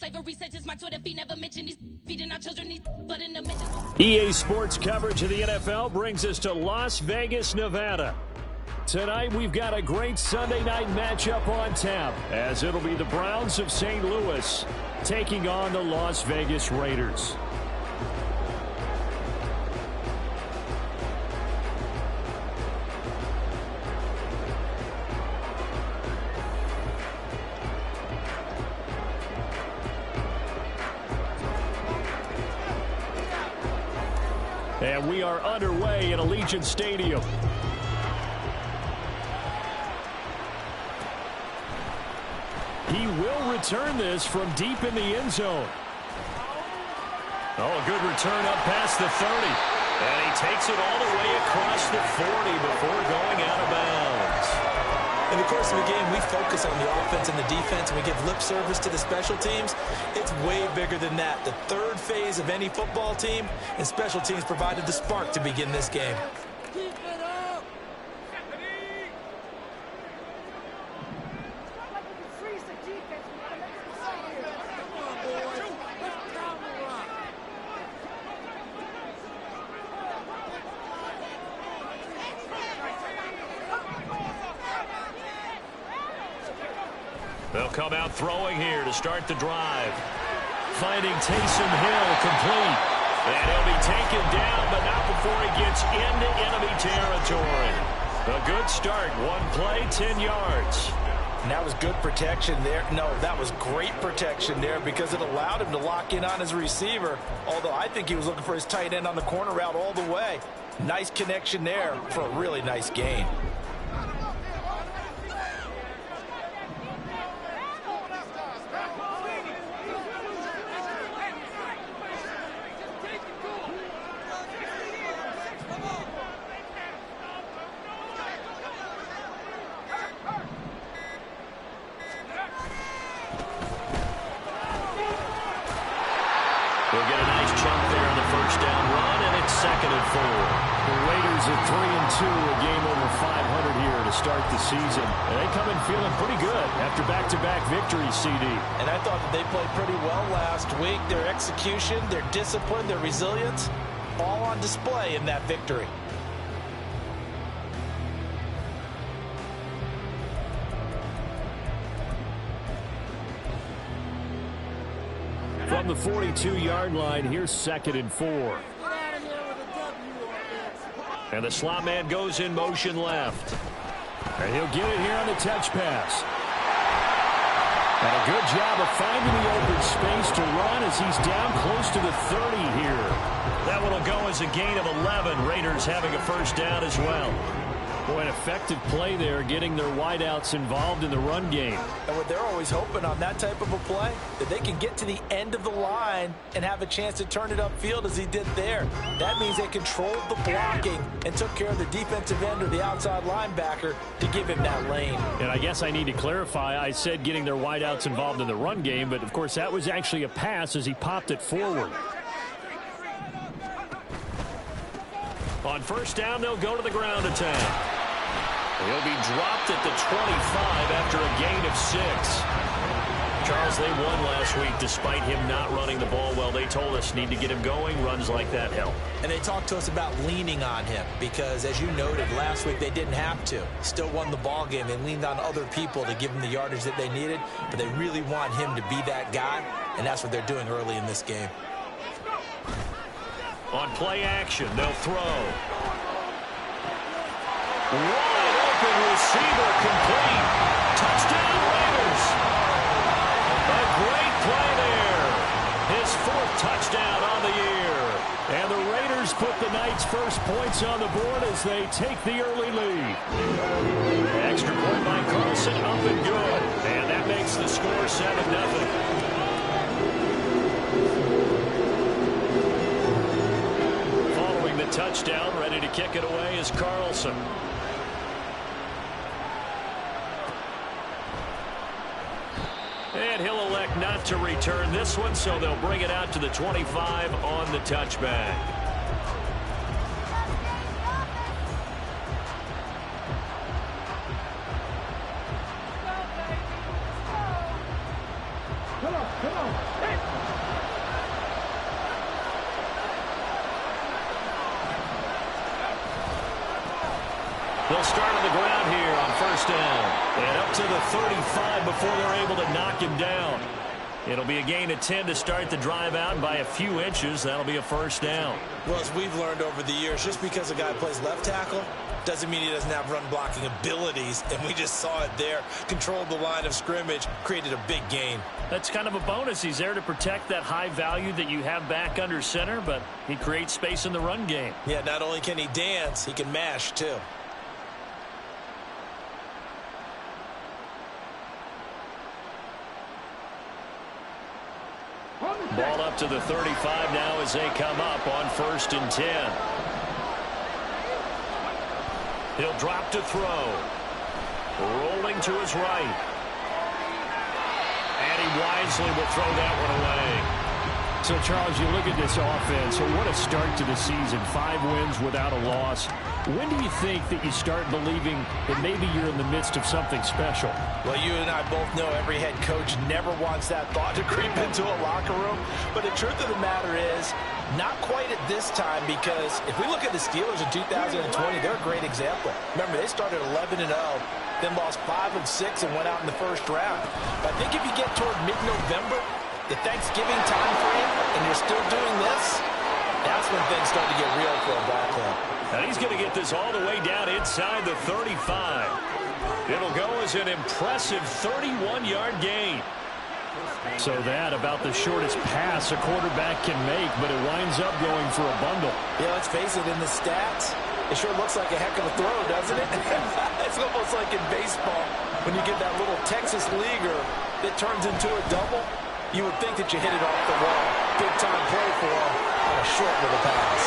Slavery such as my Twitter feed never mention these feeding our children these but in the mention. EA Sports coverage of the NFL brings us to Las Vegas, Nevada. Tonight we've got a great Sunday night matchup on tap as it'll be the Browns of St. Louis taking on the Las Vegas Raiders. And we are underway at Allegiant Stadium. He will return this from deep in the end zone. Oh, a good return up past the 30. And he takes it all the way across the 40 before going out of bounds. In the course of the game, we focus on the offense and the defense, and we give lip service to the special teams. It's way bigger than that. The third phase of any football team, and special teams provided the spark to begin this game. They'll come out throwing here to start the drive. Finding Taysom Hill complete. And he'll be taken down, but not before he gets into enemy territory. A good start. One play, 10 yards. And that was good protection there. No, that was great protection there because it allowed him to lock in on his receiver. Although I think he was looking for his tight end on the corner route all the way. Nice connection there for a really nice gain. We'll get a nice chunk there on the first down run, and it's 2nd and 4. The Raiders are 3-2, a game over 500 here to start the season. And they come in feeling pretty good after back-to-back victories, CD. And I thought that they played pretty well last week. Their execution, their discipline, their resilience, all on display in that victory. From the 42-yard line, here's 2nd and 4. And the slot man goes in motion left. And he'll get it here on the touch pass. And a good job of finding the open space to run as he's down close to the 30 here. That one will go as a gain of 11. Raiders having a first down as well. Boy, an effective play there, getting their wideouts involved in the run game. And what they're always hoping on that type of a play, that they can get to the end of the line and have a chance to turn it upfield as he did there. That means they controlled the blocking and took care of the defensive end or the outside linebacker to give him that lane. And I guess I need to clarify, I said getting their wideouts involved in the run game, but of course that was actually a pass as he popped it forward. On first down, they'll go to the ground attack. He'll be dropped at the 25 after a gain of 6. Charles, they won last week despite him not running the ball well. They told us need to get him going. Runs like that help. And they talked to us about leaning on him because, as you noted, last week they didn't have to. Still won the ball game. They leaned on other people to give them the yardage that they needed, but they really want him to be that guy, and that's what they're doing early in this game. On play action, they'll throw. Wide open receiver complete. Touchdown Raiders. A great play there. His 4th touchdown on the year. And the Raiders put the Knights' first points on the board as they take the early lead. Extra point by Carlson, up and good. And that makes the score 7-0. Touchdown, ready to kick it away is Carlson. And he'll elect not to return this one, so they'll bring it out to the 25 on the touchback. Come on. They'll start on the ground here on first down. And up to the 35 before they're able to knock him down. It'll be a gain of 10 to start the drive out by a few inches. That'll be a first down. Well, as we've learned over the years, just because a guy plays left tackle doesn't mean he doesn't have run blocking abilities, and we just saw it there. Controlled the line of scrimmage, created a big gain. That's kind of a bonus. He's there to protect that high value that you have back under center, but he creates space in the run game. Yeah, not only can he dance, he can mash too. Ball up to the 35 now as they come up on first and 10. He'll drop to throw. Rolling to his right. And he wisely will throw that one away. So, Charles, you look at this offense, so what a start to the season. 5 wins without a loss. When do you think that you start believing that maybe you're in the midst of something special? Well, you and I both know every head coach never wants that thought to creep into a locker room. But the truth of the matter is, not quite at this time, because if we look at the Steelers in 2020, they're a great example. Remember, they started 11-0, then lost 5 of 6 and went out in the first round. But I think if you get toward mid-November, the Thanksgiving time frame, and you're still doing this, that's when things start to get real for a ball club. And he's going to get this all the way down inside the 35. It'll go as an impressive 31-yard gain. So that about the shortest pass a quarterback can make, but it winds up going for a bundle. Yeah, let's face it, in the stats, it sure looks like a heck of a throw, doesn't it? It's almost like in baseball, when you get that little Texas leaguer that turns into a double, you would think that you hit it off the wall. Big time play for him on a short little pass.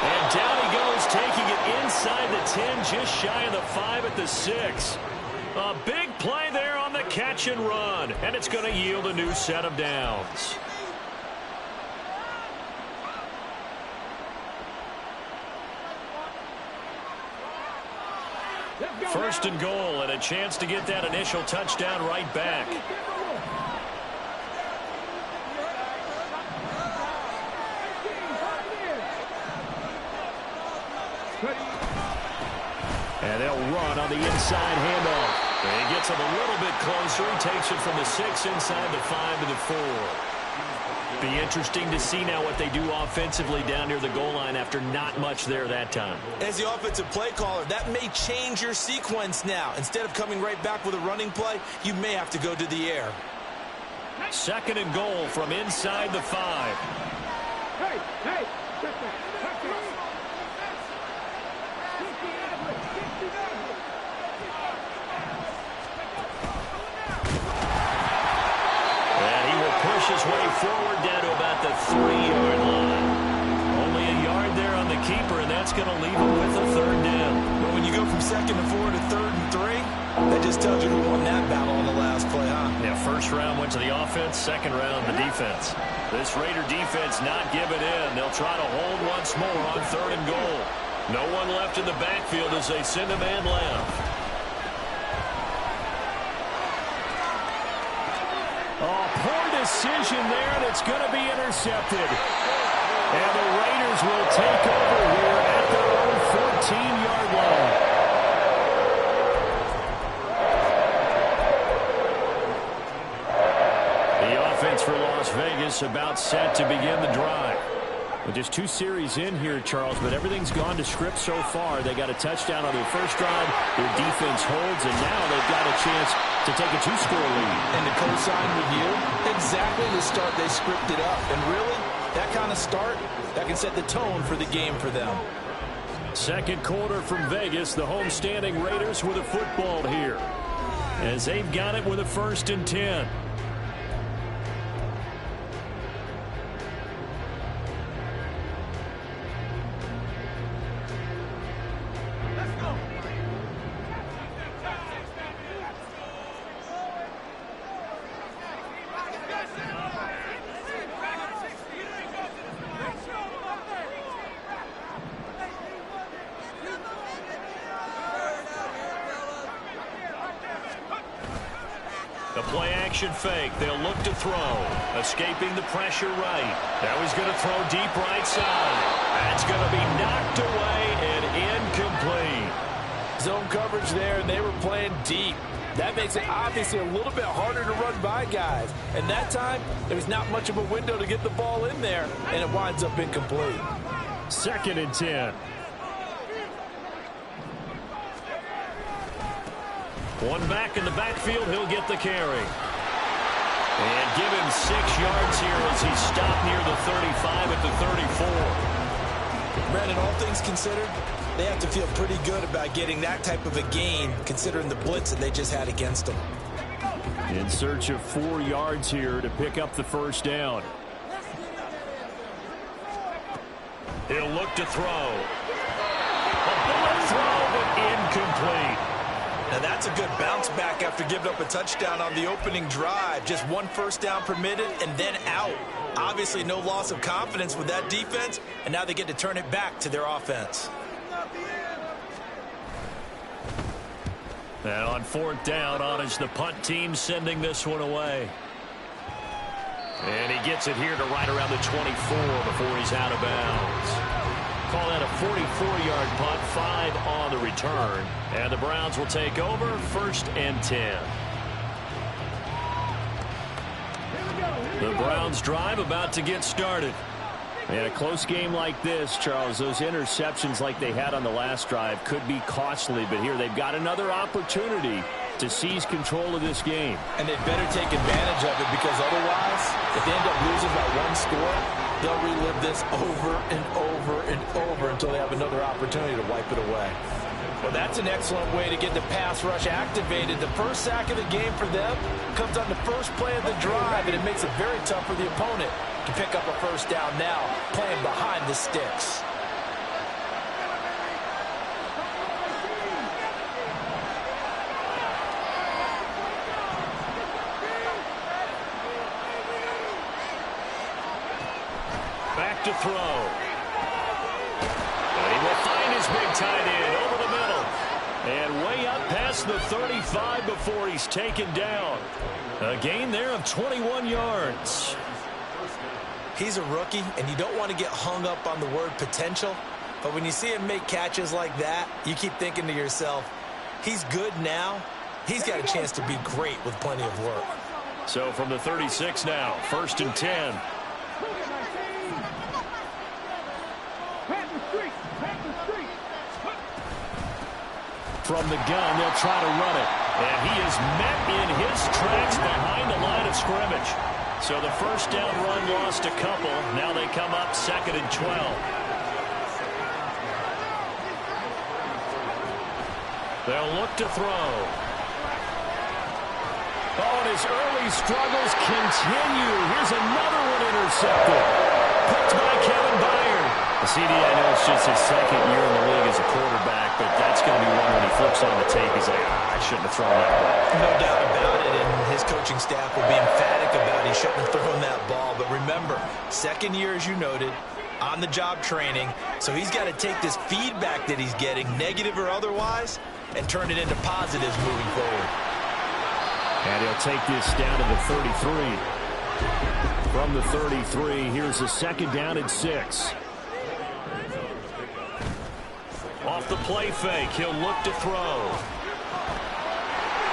And down he goes, taking it inside the 10, just shy of the 5 at the 6. A big play there on the catch and run, and it's going to yield a new set of downs. First and goal, and a chance to get that initial touchdown right back. And they'll run on the inside handoff. And he gets him a little bit closer. He takes it from the 6 inside the 5 to the 4. Be interesting to see now what they do offensively down near the goal line after not much there that time. As the offensive play caller, that may change your sequence now. Instead of coming right back with a running play, you may have to go to the air. Second and goal from inside the 5. Hey! Push his way forward down to about the 3-yard line. Only a yard there on the keeper, and that's going to leave him with a third down. But when you go from 2nd and 4 to 3rd and 3, that just tells you who won that battle on the last play, huh? Yeah, first round went to the offense, second round the defense. This Raider defense not giving in. They'll try to hold once more on 3rd and goal. No one left in the backfield as they send a man left. Oh, poor decision there, and it's going to be intercepted. And the Raiders will take over here at their own 14-yard line. The offense for Las Vegas about set to begin the drive. Well, just 2 series in here, Charles, but everything's gone to script so far. They got a touchdown on their first drive. Their defense holds, and now they've got a chance to take a 2-score lead. And to co-sign with you, exactly the start they scripted up. And really, that kind of start, that can set the tone for the game for them. Second quarter from Vegas, the home-standing Raiders with a football here, as they've got it with a 1st and 10. Play-action fake. They'll look to throw. Escaping the pressure right. Now he's going to throw deep right side. That's going to be knocked away and incomplete. Zone coverage there, and they were playing deep. That makes it obviously a little bit harder to run by guys. And that time, there's not much of a window to get the ball in there, and it winds up incomplete. 2nd and 10. One back in the backfield, he'll get the carry. And give him 6 yards here as he stopped near the 35 at the 34. Brandon, all things considered, they have to feel pretty good about getting that type of a gain, considering the blitz that they just had against them. In search of 4 yards here to pick up the first down. He'll look to throw. A bullet throw, but incomplete. Now that's a good bounce back after giving up a touchdown on the opening drive. Just 1 first down permitted and then out. Obviously no loss of confidence with that defense, and now they get to turn it back to their offense. And on 4th down, on is the punt team sending this one away. And he gets it here to right around the 24 before he's out of bounds. Call that a 44-yard punt, 5 on the return. And the Browns will take over, 1st and 10. The Browns drive about to get started. In a close game like this, Charles, those interceptions like they had on the last drive could be costly. But here they've got another opportunity to seize control of this game. And they better take advantage of it, because otherwise, if they end up losing by 1 score, they'll relive this over and over and over until they have another opportunity to wipe it away. Well, that's an excellent way to get the pass rush activated. The first sack of the game for them comes on the first play of the drive, and it makes it very tough for the opponent to pick up a first down now, playing behind the sticks. Back to throw. And he will find his big tight end over the middle. And way up past the 35 before he's taken down. A gain there of 21 yards. He's a rookie, and you don't want to get hung up on the word potential. But when you see him make catches like that, you keep thinking to yourself, he's good now. He's got a chance to be great with plenty of work. So from the 36 now, 1st and 10. From the gun, they'll try to run it. And he is met in his tracks behind the line of scrimmage. So the first down run lost a couple. Now they come up 2nd and 12. They'll look to throw. Oh, and his early struggles continue. Here's another one intercepted. Picked by Kevin Byard. The CD, I know it's just his 2nd year in the league as a quarterback, but that's going to be one when he flips on the tape. He's like, I shouldn't have thrown that ball. No doubt about it, and his coaching staff will be emphatic about he shouldn't have thrown that ball. But remember, 2nd year, as you noted, on-the-job training, so he's got to take this feedback that he's getting, negative or otherwise, and turn it into positives moving forward. And he'll take this down to the 33. From the 33, here's a 2nd down and 6. Off the play fake, he'll look to throw.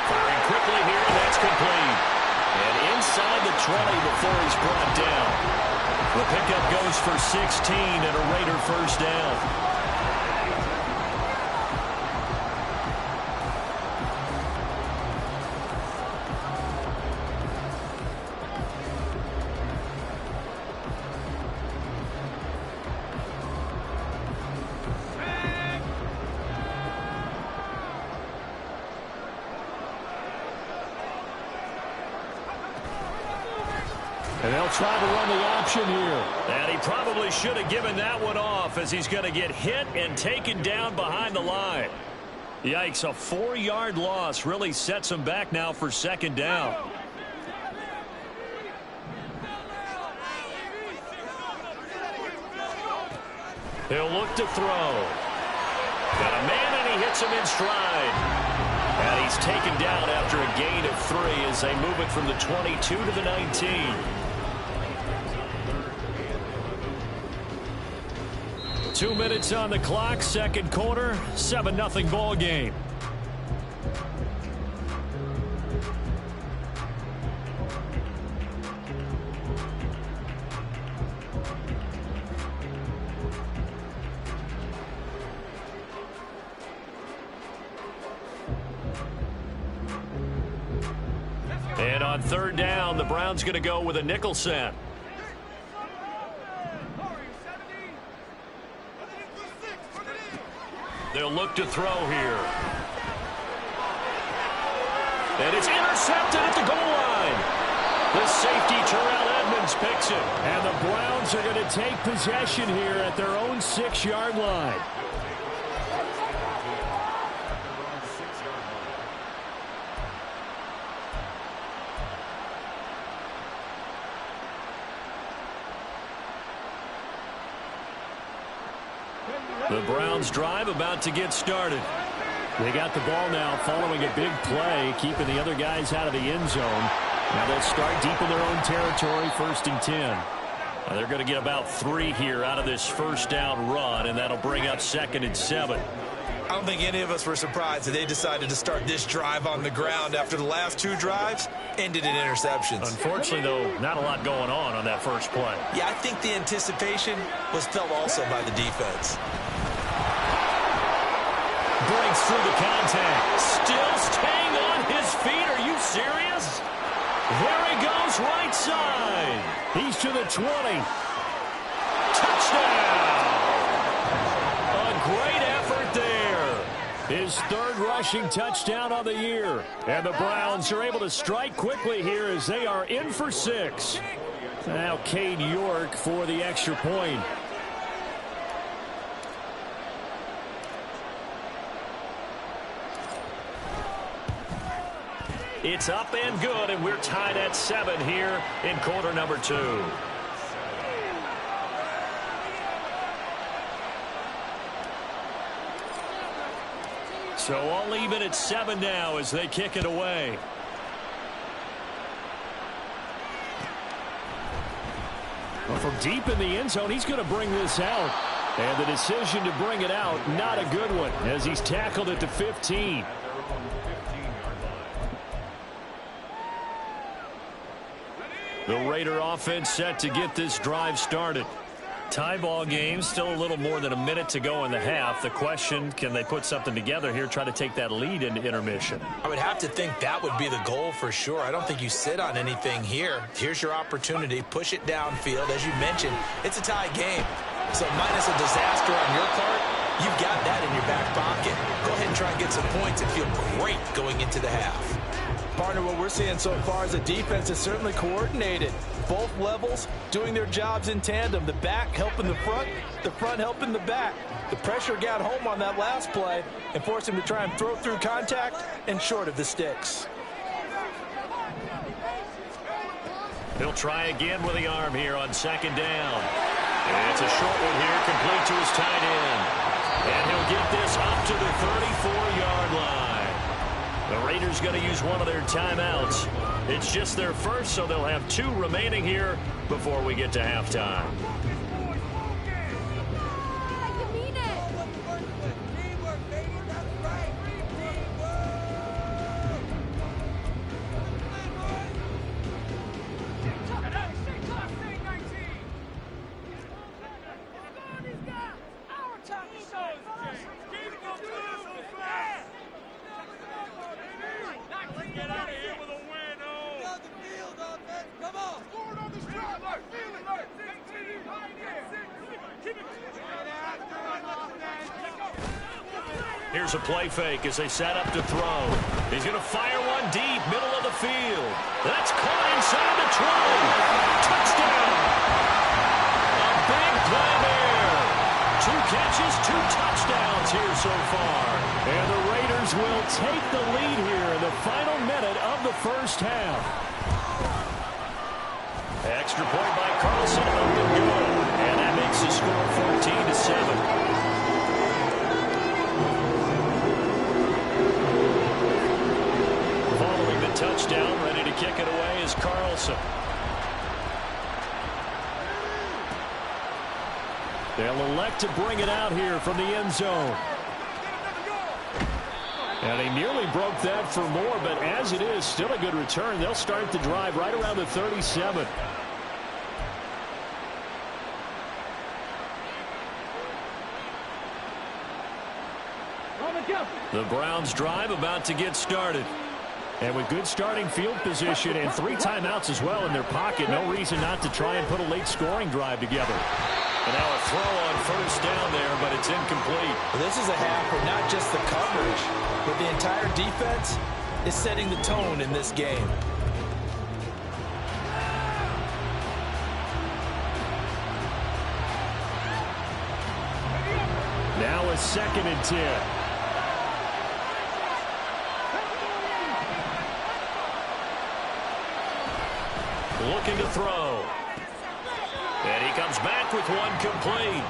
Firing quickly here, and that's complete. And inside the 20 before he's brought down. The pickup goes for 16 and a Raider first down. And they'll try to run the option here. And he probably should have given that one off, as he's going to get hit and taken down behind the line. Yikes, a 4-yard loss really sets him back now for 2nd down. He'll look to throw. Got a man, and he hits him in stride. And he's taken down after a gain of 3 as they move it from the 22 to the 19. 2 minutes on the clock, second quarter, 7-0 ball game. And on third down, the Browns going to go with a nickel set. They'll look to throw here. And it's intercepted at the goal line. The safety, Terrell Edmonds, picks it. And the Browns are going to take possession here at their own 6-yard line. The Browns drive about to get started. They got the ball now following a big play, keeping the other guys out of the end zone. Now they'll start deep in their own territory, 1st and 10. Now they're going to get about 3 here out of this first down run, and that'll bring up 2nd and 7. I don't think any of us were surprised that they decided to start this drive on the ground after the last 2 drives ended in interceptions. Unfortunately, though, not a lot going on that first play. Yeah, I think the anticipation was felt also by the defense. Breaks through the contact. Still staying on his feet. Are you serious? There he goes, right side. He's to the 20. Touchdown! A great effort there. His 3rd rushing touchdown on the year. And the Browns are able to strike quickly here as they are in for 6. Now Cade York for the extra point. It's up and good, and we're tied at 7 here in quarter number 2. So all even at 7 now as they kick it away. Well, from deep in the end zone, he's going to bring this out. And the decision to bring it out, not a good one, as he's tackled at the 15. The Raider offense set to get this drive started. Tie ball game, still a little more than a minute to go in the half. The question, can they put something together here, try to take that lead into intermission? I would have to think that would be the goal for sure. I don't think you sit on anything here. Here's your opportunity. Push it downfield. As you mentioned, it's a tie game. So minus a disaster on your part, you've got that in your back pocket. Go ahead and try and get some points and feel great going into the half. Partner, what we're seeing so far is the defense is certainly coordinated. Both levels doing their jobs in tandem. The back helping the front helping the back. The pressure got home on that last play and forced him to try and throw through contact and short of the sticks. He'll try again with the arm here on 2nd down. And it's a short one here, complete to his tight end. And he'll get this up to the 34-yard line. The Raiders going to use one of their timeouts. It's just their first, so they'll have 2 remaining here before we get to halftime. Here's a play fake as they set up to throw. He's going to fire one deep, middle of the field. That's caught inside the 20. Touchdown! A big play there. 2 catches, 2 touchdowns here so far. And the Raiders will take the lead here in the final minute of the first half. Extra point by Carlson, up and good. And that makes the score 14-7. touchdown. Ready to kick it away is Carlson. They'll elect to bring it out here from the end zone. And he nearly broke that for more, but as it is, still a good return. They'll start the drive right around the 37. The Browns drive about to get started. And with good starting field position and 3 timeouts as well in their pocket, no reason not to try and put a late scoring drive together. And now a throw on first down there, but it's incomplete. Well, this is a half where not just the coverage, but the entire defense is setting the tone in this game. Now a 2nd and 10. Looking to throw. And he comes back with one complete.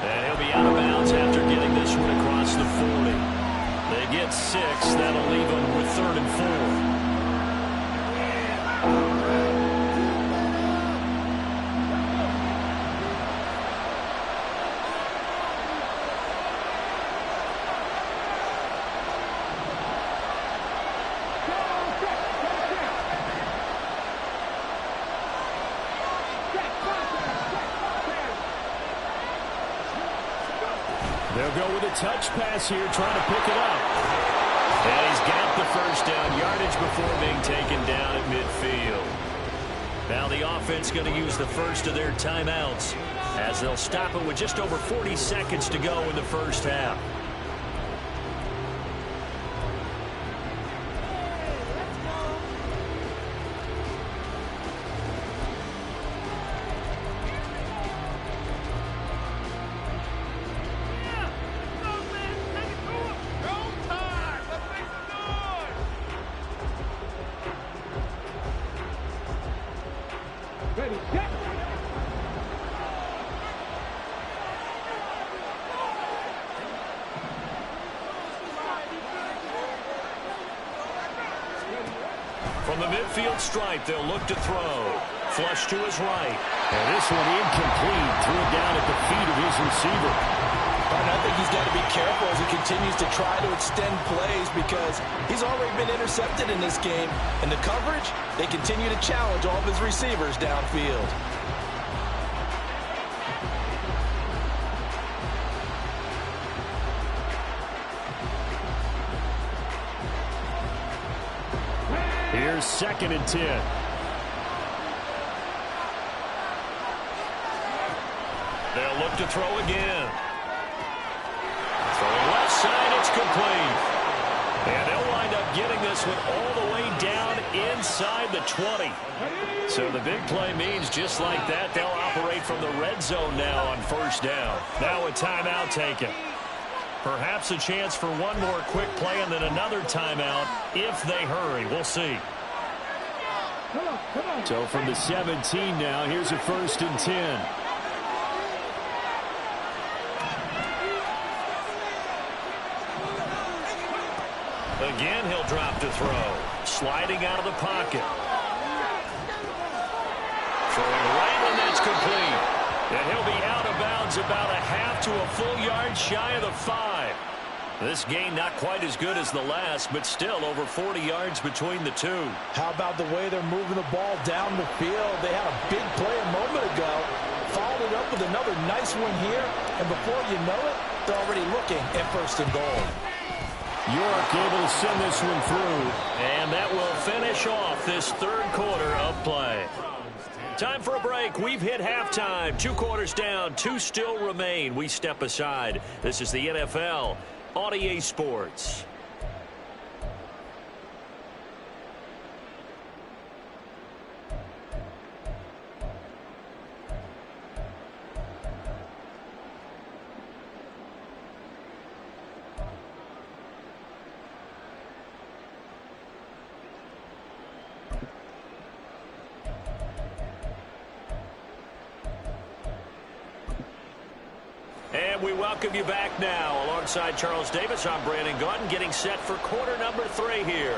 And he'll be out of bounds after getting this one across the 40. They get 6. That'll leave them with 3rd and 4. They'll go with a touch pass here, trying to pick it up. And he's got the first down yardage before being taken down at midfield. Now the offense going to use the first of their timeouts as they'll stop it with just over 40 seconds to go in the first half. From the midfield stripe, they'll look to throw. Flush to his right. And this one incomplete. Threw it down at the feet of his receiver. And I think he's got to be careful as he continues to try to extend plays because he's already been intercepted in this game. And the coverage, they continue to challenge all of his receivers downfield. Here's 2nd and 10. They'll look to throw again. Throwing left side, it's complete. And they'll wind up getting this one all the way down inside the 20. So the big play means just like that, they'll operate from the red zone now on first down. Now a timeout taken. Perhaps a chance for one more quick play and then another timeout if they hurry. We'll see. So from the 17 now, here's a 1st and 10. Again, he'll drop to throw. Sliding out of the pocket. Throwing right, and that's complete. And he'll be out of bounds about a half to a full yard shy of the 5. This gain not quite as good as the last, but still over 40 yards between the two. How about the way they're moving the ball down the field? They had a big play a moment ago, followed it up with another nice one here, and before you know it, they're already looking at 1st and goal. York able to send this one through. And that will finish off this 3rd quarter of play. Time for a break. We've hit halftime. 2 quarters down, 2 still remain. We step aside. This is the NFL on EA Sports. And we welcome you back now. Alongside Charles Davis, I'm Brandon Gaudin, getting set for quarter number 3 here.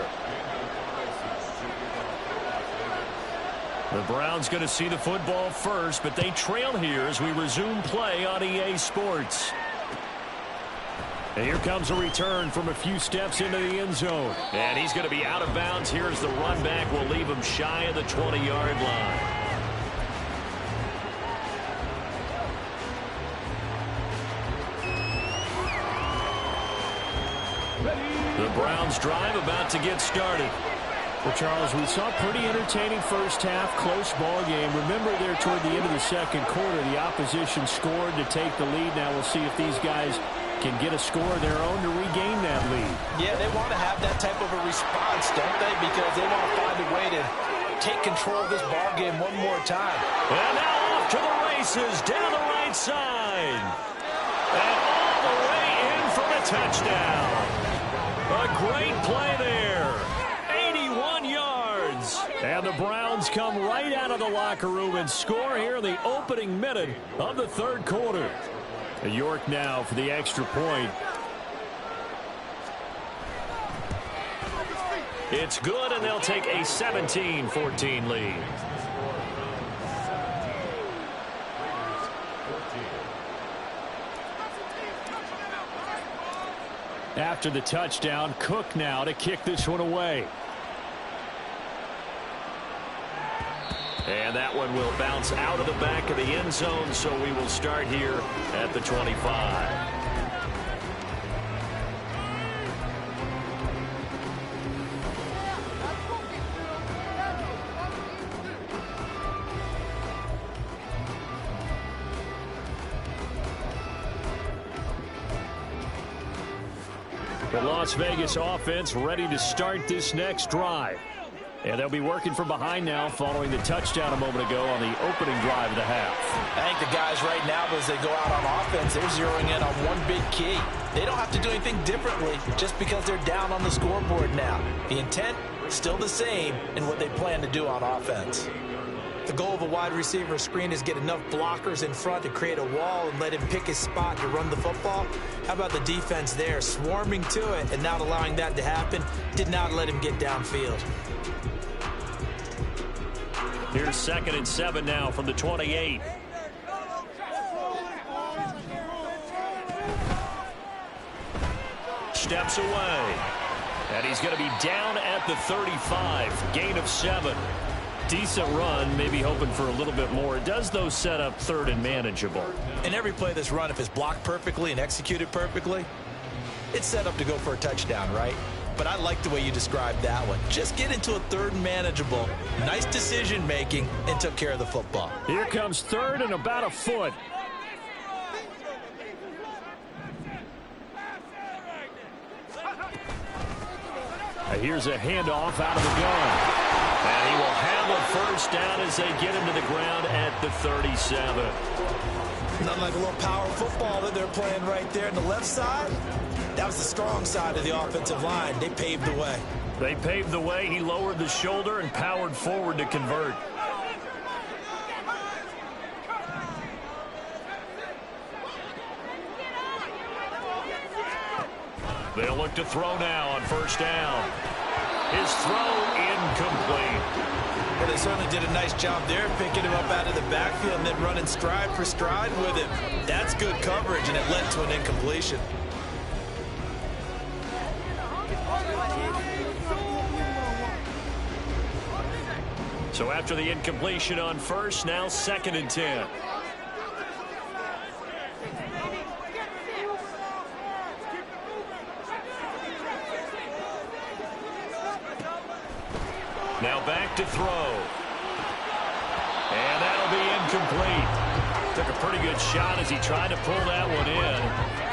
The Browns going to see the football first, but they trail here as we resume play on EA Sports. And here comes a return from a few steps into the end zone. And he's going to be out of bounds. Here's the run back. We'll leave him shy of the 20-yard line. The Browns drive about to get started. Well, Charles, we saw a pretty entertaining first half, close ball game. Remember there toward the end of the second quarter, the opposition scored to take the lead. Now we'll see if these guys can get a score of their own to regain that lead. Yeah, they want to have that type of a response, don't they? Because they want to find a way to take control of this ball game one more time. And now off to the races down the right side. And all the way in for a touchdown. A great play there. 81 yards. And the Browns come right out of the locker room and score here in the opening minute of the third quarter. York now for the extra point. It's good, and they'll take a 17-14 lead. After the touchdown, Cook now to kick this one away. And that one will bounce out of the back of the end zone, so we will start here at the 25. The Las Vegas offense ready to start this next drive. And they'll be working from behind now following the touchdown a moment ago on the opening drive of the half. I think the guys right now, as they go out on offense, they're zeroing in on one big key. They don't have to do anything differently just because they're down on the scoreboard now. The intent, still the same in what they plan to do on offense. The goal of a wide receiver screen is get enough blockers in front to create a wall and let him pick his spot to run the football. How about the defense there, swarming to it and not allowing that to happen? Did not let him get downfield. Here's 2nd and 7 now from the 28. Steps away. And he's going to be down at the 35. Gain of 7. Decent run, maybe hoping for a little bit more. It does, though, set up 3rd and manageable. In every play this run, if it's blocked perfectly and executed perfectly, it's set up to go for a touchdown, right? But I like the way you described that one. Just get into a 3rd and manageable, nice decision-making, and took care of the football. Here comes 3rd and about a foot. Here's a handoff out of the gun. And he will have a first down as they get him to the ground at the 37. Nothing like a little power football that they're playing right there on the left side. That was the strong side of the offensive line. They paved the way. They paved the way. He lowered the shoulder and powered forward to convert. They'll look to throw now on first down. His throw incomplete. Well, they certainly did a nice job there, picking him up out of the backfield and then running stride for stride with him. That's good coverage, and it led to an incompletion. So after the incompletion on first, now 2nd and 10. Now back to throw. And that'll be incomplete. Took a pretty good shot as he tried to pull that one in.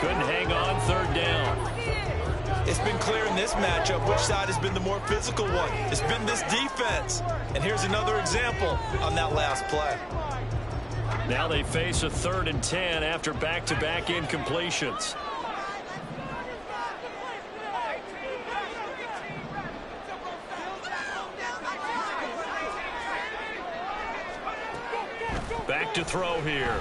Couldn't hang on, 3rd down. It's been clear in this matchup which side has been the more physical one. It's been this defense. And here's another example on that last play. Now they face a 3rd and 10 after back-to-back incompletions. Back to throw here.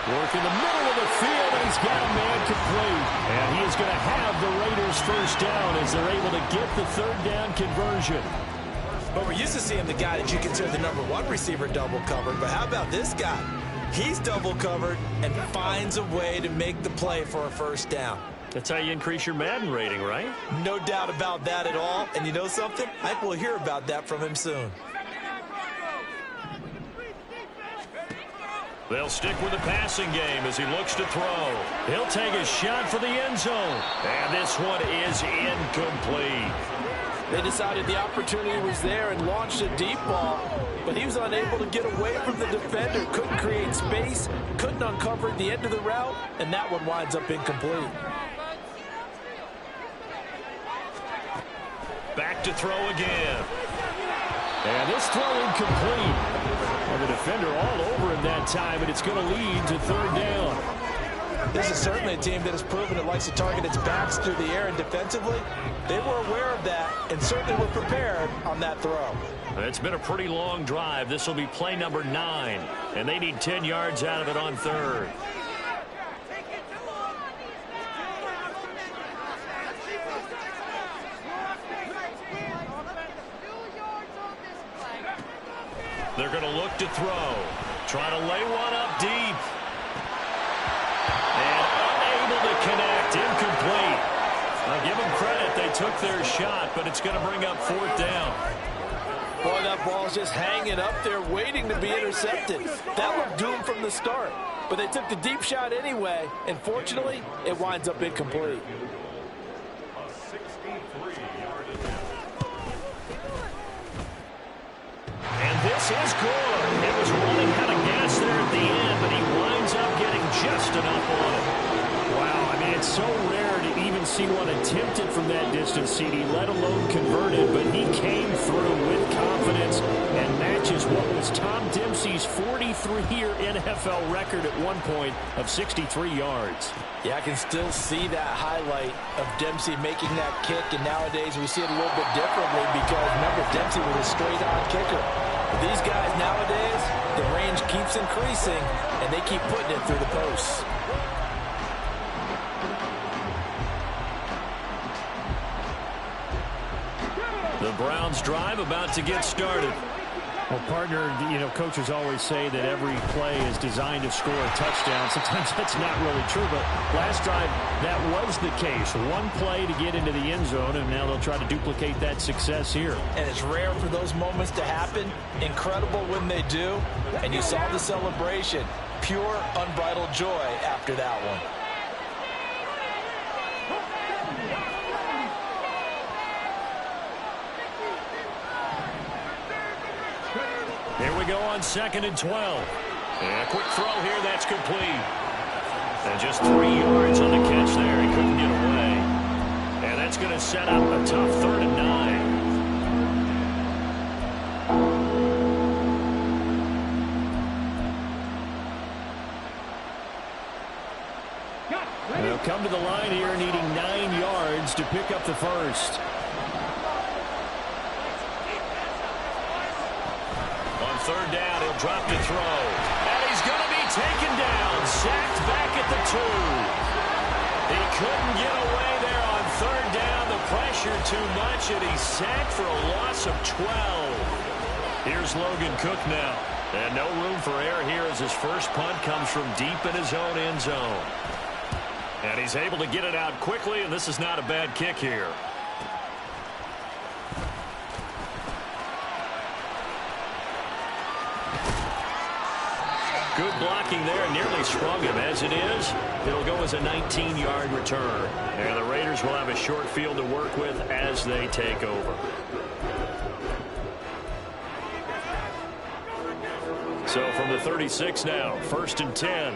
Work in the middle of the field, and he's got a man complete. And he is going to have the Raiders first down as they're able to get the 3rd down conversion. But we're used to seeing the guy that you consider the #1 receiver double covered. But how about this guy? He's double covered and finds a way to make the play for a first down. That's how you increase your Madden rating, right? No doubt about that at all. And you know something? I think we'll hear about that from him soon. They'll stick with the passing game as he looks to throw. He'll take a shot for the end zone. And this one is incomplete. They decided the opportunity was there and launched a deep ball, but he was unable to get away from the defender. Couldn't create space, couldn't uncover the end of the route, and that one winds up incomplete. Back to throw again. And this throw incomplete. And the defender all over him that time, and it's going to lead to third down. This is certainly a team that has proven it likes to target its backs through the air, and defensively, they were aware of that and certainly were prepared on that throw. It's been a pretty long drive. This will be play number 9, and they need 10 yards out of it on third. They're going to look to throw. Trying to lay one up deep. And unable to connect. Incomplete. I'll give them credit. They took their shot, but it's going to bring up fourth down. Boy, that ball's just hanging up there waiting to be intercepted. That looked doomed from the start. But they took the deep shot anyway, and fortunately, it winds up incomplete. And this is good. It was running out of gas there at the end, but he winds up getting just enough on it. Wow, I mean, it's so rare to even see one attempted from that distance, CD, let alone converted, but he came through with confidence and matches what was Tom Dempsey's 43-year NFL record at one point of 63 yards. Yeah, I can still see that highlight of Dempsey making that kick, and nowadays we see it a little bit differently because, remember, Dempsey was a straight-on kicker. But these guys nowadays, the range keeps increasing, and they keep putting it through the posts. The Browns drive about to get started. Well, partner, you know, coaches always say that every play is designed to score a touchdown. Sometimes that's not really true, but last drive, that was the case. One play to get into the end zone, and now they'll try to duplicate that success here. And it's rare for those moments to happen. Incredible when they do. And you saw the celebration. Pure, unbridled joy after that one. Here we go on 2nd and 12. And a quick throw here, that's complete. And just 3 yards on the catch there. He couldn't get away. And that's going to set up a tough 3rd and 9. They'll come to the line here needing 9 yards to pick up the first. Third down, he'll drop to throw. And he's going to be taken down. Sacked back at the 2. He couldn't get away there on 3rd down. The pressure too much, and he's sacked for a loss of 12. Here's Logan Cook now. And no room for error here as his first punt comes from deep in his own end zone. And he's able to get it out quickly, and this is not a bad kick here. Good blocking there, nearly sprung him. As it is, it'll go as a 19-yard return. And the Raiders will have a short field to work with as they take over. So from the 36 now, 1st and 10.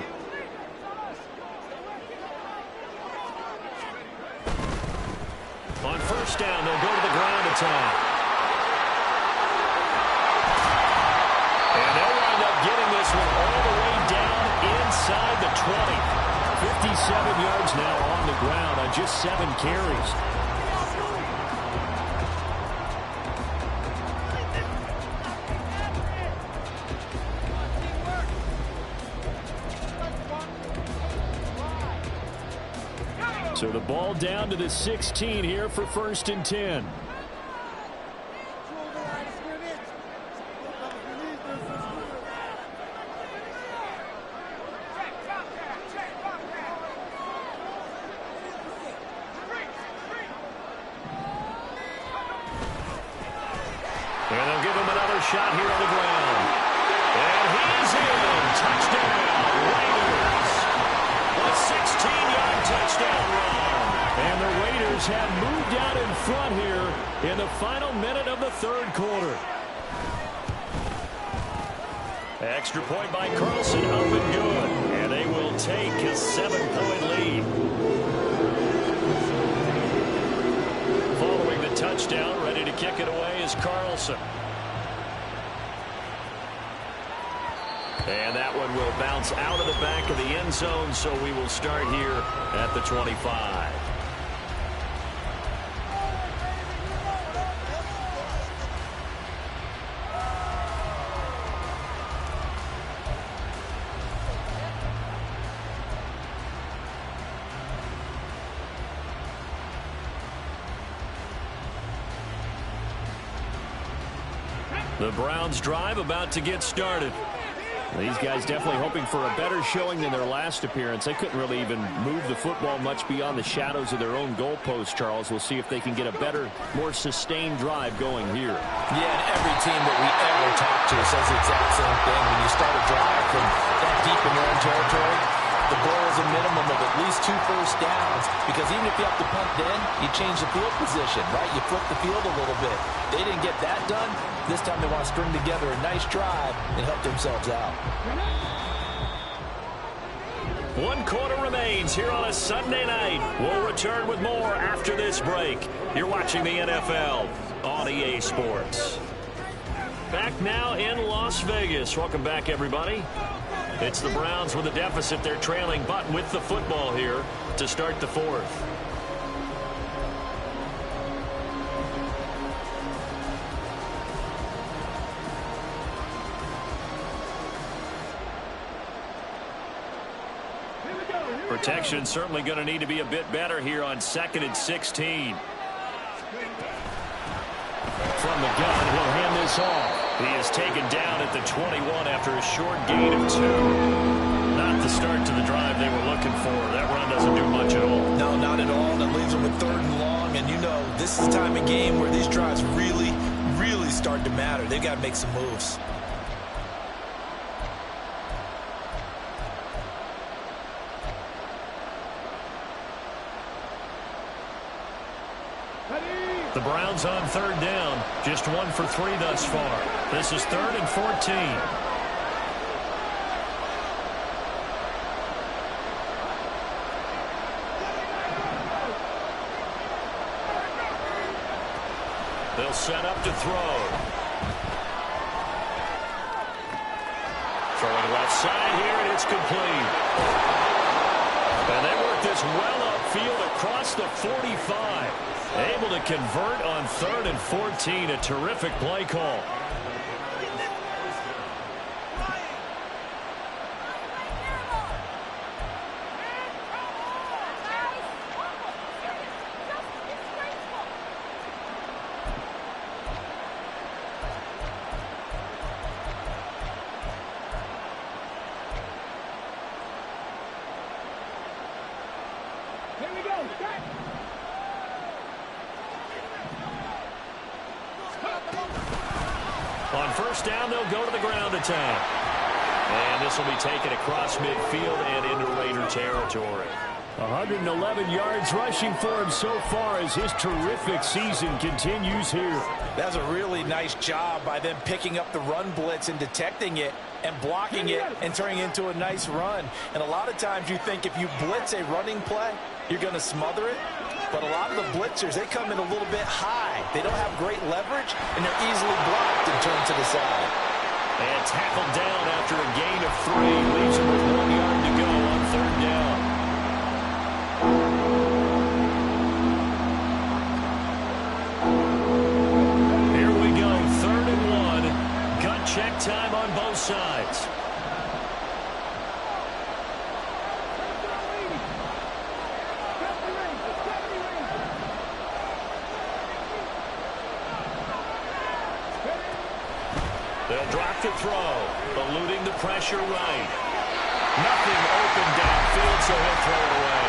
On 1st down, they'll go to the ground attack. And they'll wind up getting this one all the way down inside the 20. 57 yards now on the ground on just 7 carries. So the ball down to the 16 here for 1st and 10. shot here on the ground. And he's in. Touchdown, Raiders. A 16-yard touchdown run. And the Raiders have moved out in front here in the final minute of the third quarter. Extra point by Carlson, up and good. And they will take a 7-point lead. Following the touchdown, ready to kick it away is Carlson. And that one will bounce out of the back of the end zone, so we will start here at the 25. The Browns drive about to get started. These guys definitely hoping for a better showing than their last appearance. They couldn't really even move the football much beyond the shadows of their own goalpost, Charles. We'll see if they can get a better, more sustained drive going here. Yeah, and every team that we ever talk to says the exact same thing. When you start a drive from that deep in your own territory, the goal is a minimum of at least 2 first downs, because even if you have to punt then, you change the field position, right? You flip the field a little bit. They didn't get that done. This time they want to string together a nice drive and help themselves out. 1 quarter remains here on a Sunday night. We'll return with more after this break. You're watching the NFL on EA Sports. Back now in Las Vegas. Welcome back, everybody. It's the Browns with a deficit. They're trailing, but with the football here to start the fourth. Protection certainly going to need to be a bit better here on 2nd and 16. From the gun, he'll hand this off. He is taken down at the 21 after a short gain of 2. Not the start to the drive they were looking for. That run doesn't do much at all. No, not at all. And it leaves them with 3rd and long. And you know, this is the time of game where these drives really, really start to matter. They've got to make some moves. The Browns on 3rd down. Just 1 for 3 thus far. This is 3rd and 14. They'll set up to throw. Throwing left side here, and it's complete. And they work this well upfield across the 45. Able to convert on 3rd and 14. A terrific play call. Here we go. Start. On 1st down, they'll go to the ground attack. And this will be taken across midfield and into Raider territory. 111 yards rushing for him so far as his terrific season continues here. That's a really nice job by them picking up the run blitz and detecting it and blocking it and turning it into a nice run. And a lot of times you think if you blitz a running play, you're going to smother it. But a lot of the blitzers, they come in a little bit high. They don't have great leverage, and they're easily blocked and turned to the side. And tackled down after a gain of 3. Leaves him with 1 yard to go on 3rd down. Here we go, 3rd and 1. Gut check time on both sides. They'll drop to throw, eluding the pressure right. Nothing open downfield, so he'll throw it away.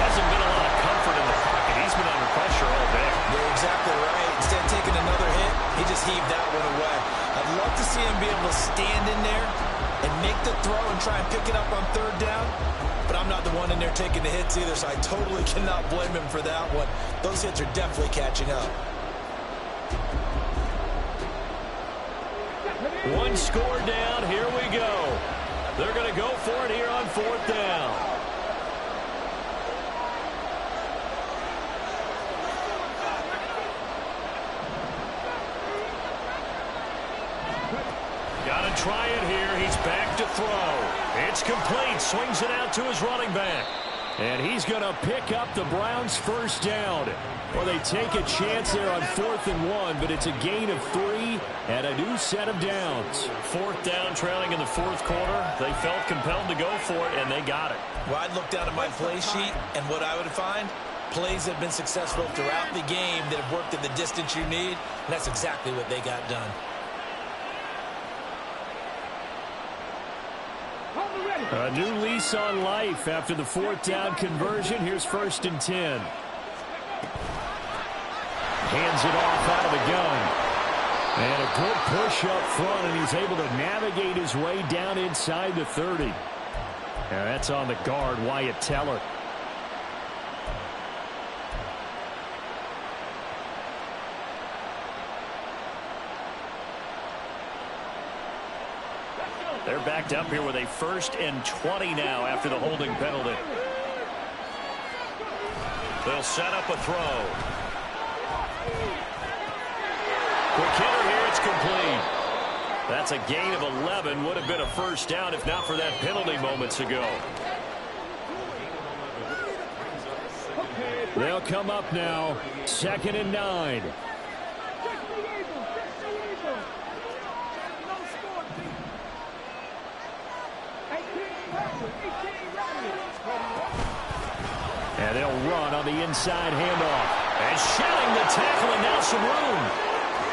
Hasn't been a lot of comfort in the pocket. He's been under pressure all day. You're exactly right. Instead of taking another hit, he He just heaved that one away. I'd love to see him be able to stand in there and make the throw and try and pick it up on third down. But I'm not the one in there taking the hits either, so I totally cannot blame him for that one. Those hits are definitely catching up. One score down. Here we go. They're going to go for it here on fourth down. Got to try it here. He's back to throw. It's complete. Swings it out to his running back. And he's going to pick up the Browns' first down. Well, they take a chance there on 4th and 1, but it's a gain of 3 and a new set of downs. Fourth down, trailing in the fourth quarter. They felt compelled to go for it, and they got it. Well, I'd look down at my play sheet, and what I would find, plays have been successful throughout the game that have worked at the distance you need, and that's exactly what they got done. A new lease on life after the 4th down conversion. Here's 1st and 10. Hands it off out of the gun. And a good push up front, and he's able to navigate his way down inside the 30. And that's on the guard, Wyatt Teller. They're backed up here with a 1st and 20 now after the holding penalty. They'll set up a throw. Quick hitter here, it's complete. That's a gain of 11. Would have been a first down if not for that penalty moments ago. They'll come up now. 2nd and 9. And they'll run on the inside handoff. And shedding the tackle, and now some room.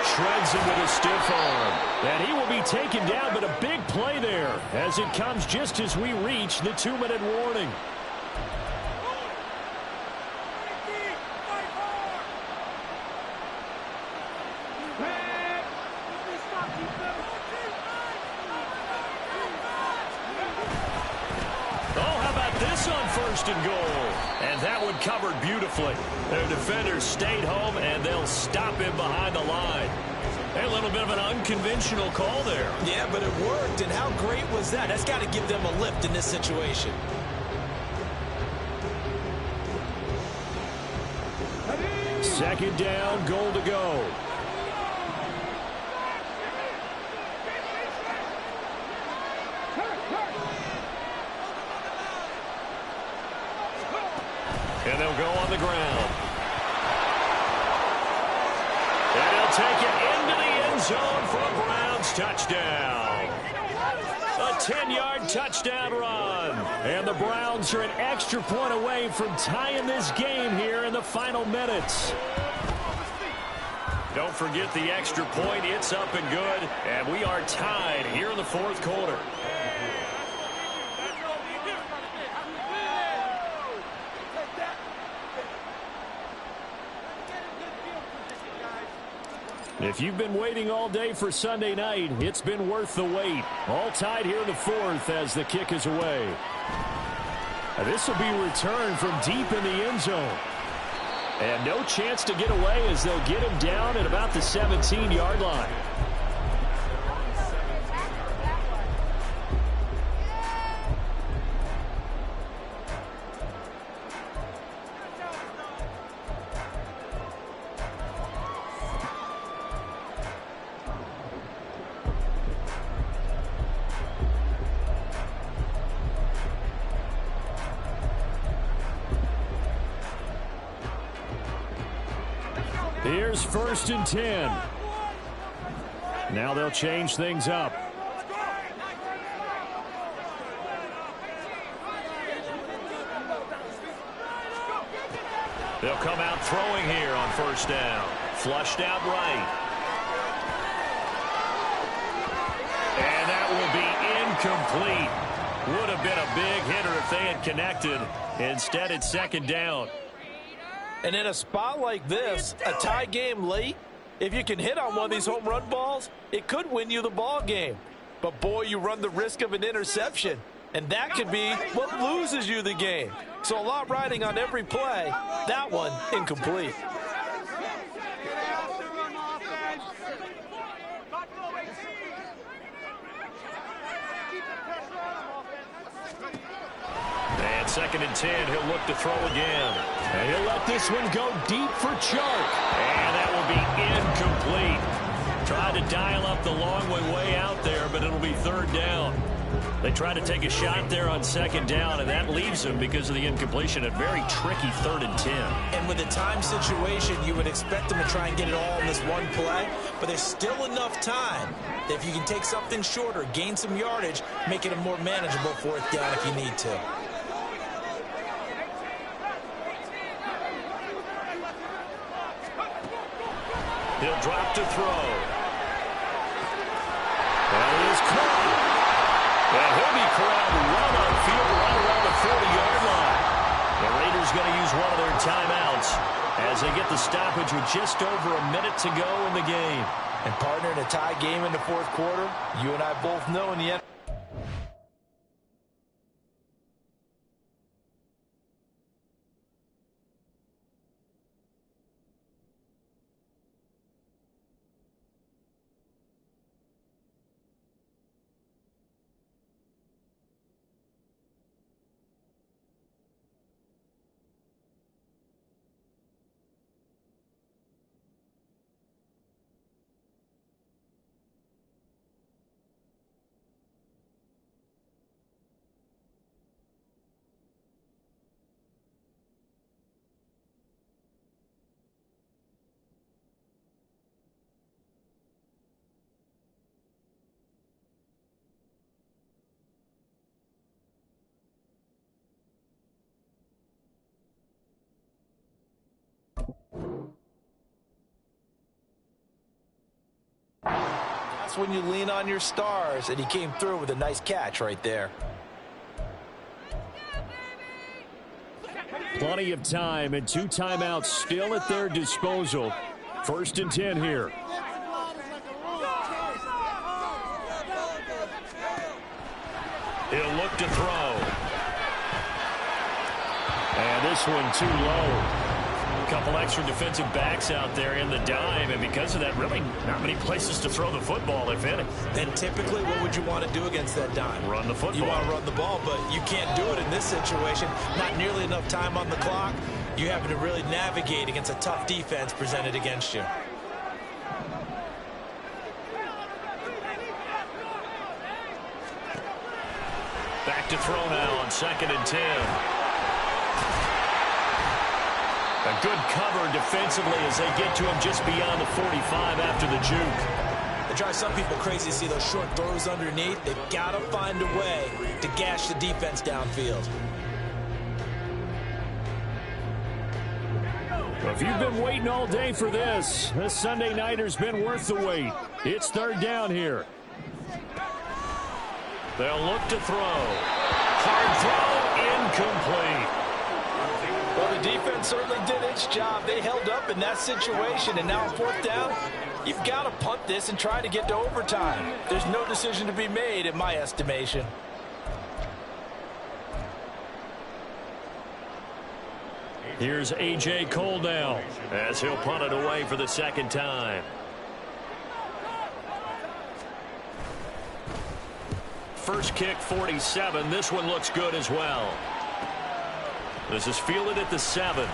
Shreds him with a stiff arm. And he will be taken down, but a big play there as it comes just as we reach the 2-minute warning. On 1st and goal. And that one covered beautifully. Their defenders stayed home, and they'll stop him behind the line. A little bit of an unconventional call there. Yeah, but it worked, and how great was that? That's got to give them a lift in this situation. Second down, goal to go. And they'll go on the ground. And he'll take it into the end zone for a Browns touchdown. A 10-yard touchdown run. And the Browns are an extra point away from tying this game here in the final minutes. Don't forget the extra point. It's up and good. And we are tied here in the fourth quarter. If you've been waiting all day for Sunday night, it's been worth the wait. All tied here in the 4th as the kick is away. This will be returned from deep in the end zone. And no chance to get away as they'll get him down at about the 17-yard line. Here's 1st and 10. Now they'll change things up. They'll come out throwing here on 1st down. Flushed out right. And that will be incomplete. Would have been a big hitter if they had connected. Instead, it's 2nd down. And in a spot like this, a tie game late, If you can hit on one of these home run balls, it could win you the ball game. But, boy, you run the risk of an interception, and that could be what loses you the game. So a lot riding on every play. That one, incomplete. And 2nd and 10, he'll look to throw again. And he'll let this one go deep for Chark. And that will be incomplete. Tried to dial up the long way out there, but it'll be 3rd down. They try to take a shot there on 2nd down, and that leaves them because of the incompletion. A very tricky 3rd and 10. And with a time situation, you would expect them to try and get it all in this one play, but there's still enough time that if you can take something shorter, gain some yardage, make it a more manageable 4th down if you need to. He'll drop to throw. That is caught. And he'll be corralled right on field, right around the 40-yard line. The Raiders going to use one of their timeouts as they get the stoppage with just over a minute to go in the game. And, partner, in a tie game in the 4th quarter, you and I both know in the end. That's when you lean on your stars, and he came through with a nice catch right there. Plenty of time and 2 timeouts still at their disposal. 1st and 10 here. He'll look to throw. And this one too low. A couple extra defensive backs out there in the dime, and because of that, really not many places to throw the football, if any. Then typically, what would you want to do against that dime? Run the football. You want to run the ball, but you can't do it in this situation. Not nearly enough time on the clock. You having to really navigate against a tough defense presented against you. Back to throw now on 2nd and 10. A good cover defensively as they get to him just beyond the 45 after the juke. It drives some people crazy to see those short throws underneath. They've got to find a way to gash the defense downfield. Well, if you've been waiting all day for this Sunday nighter's been worth the wait. It's 3rd down here. They'll look to throw. Hard throw, incomplete. Well, the defense certainly did its job. They held up in that situation, and now on 4th down, you've got to punt this and try to get to overtime. There's no decision to be made, in my estimation. Here's A.J. Cole now as he'll punt it away for the 2nd time. First kick, 47. This one looks good as well. This is fielded at the 7. A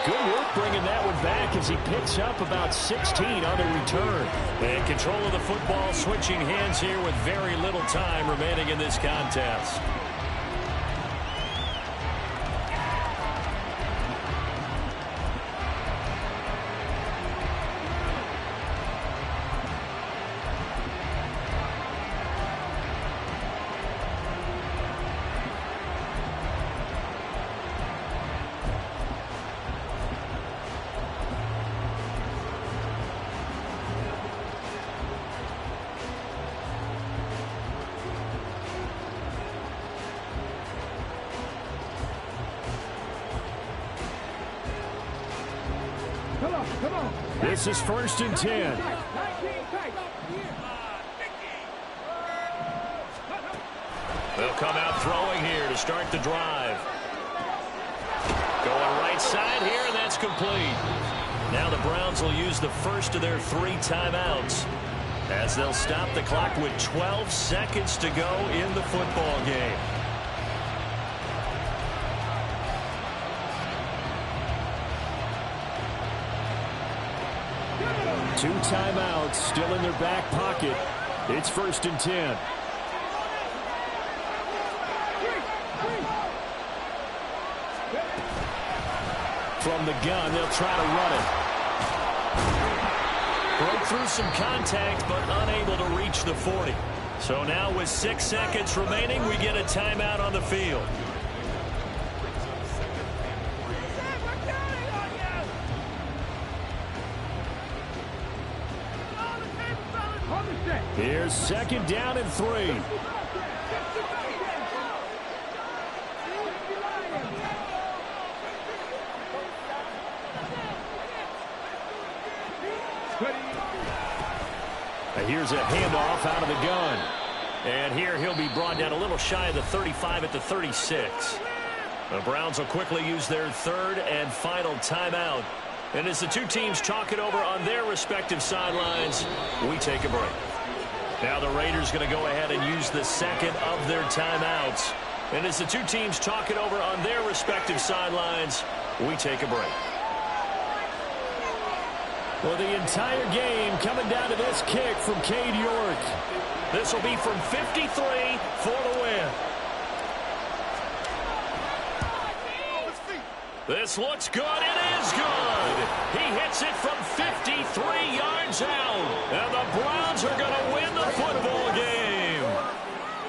good work bringing that one back as he picks up about 16 on the return. And control of the football, switching hands here with very little time remaining in this contest. This is 1st and 10. They'll come out throwing here to start the drive. Going right side here, and that's complete. Now the Browns will use the first of their 3 timeouts as they'll stop the clock with 12 seconds to go in the football game. Two timeouts still in their back pocket. It's 1st and 10. From the gun, they'll try to run it. Broke through some contact, but unable to reach the 40. So now with 6 seconds remaining, we get a timeout on the field. Here's 2nd down and 3. Here's a handoff out of the gun. And here he'll be brought down a little shy of the 35 at the 36. The Browns will quickly use their 3rd and final timeout. And as the two teams talk it over on their respective sidelines, we take a break. Now the Raiders going to go ahead and use the 2nd of their timeouts. And as the two teams talk it over on their respective sidelines, we take a break. Well, the entire game coming down to this kick from Cade York. This will be from 53 for the win. This looks good. It is good. He hits it from 53 yards out. And the Browns are going to win the football game.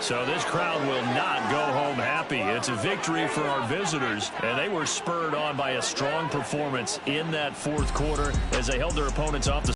So this crowd will not go home happy. It's a victory for our visitors, and they were spurred on by a strong performance in that 4th quarter as they held their opponents off the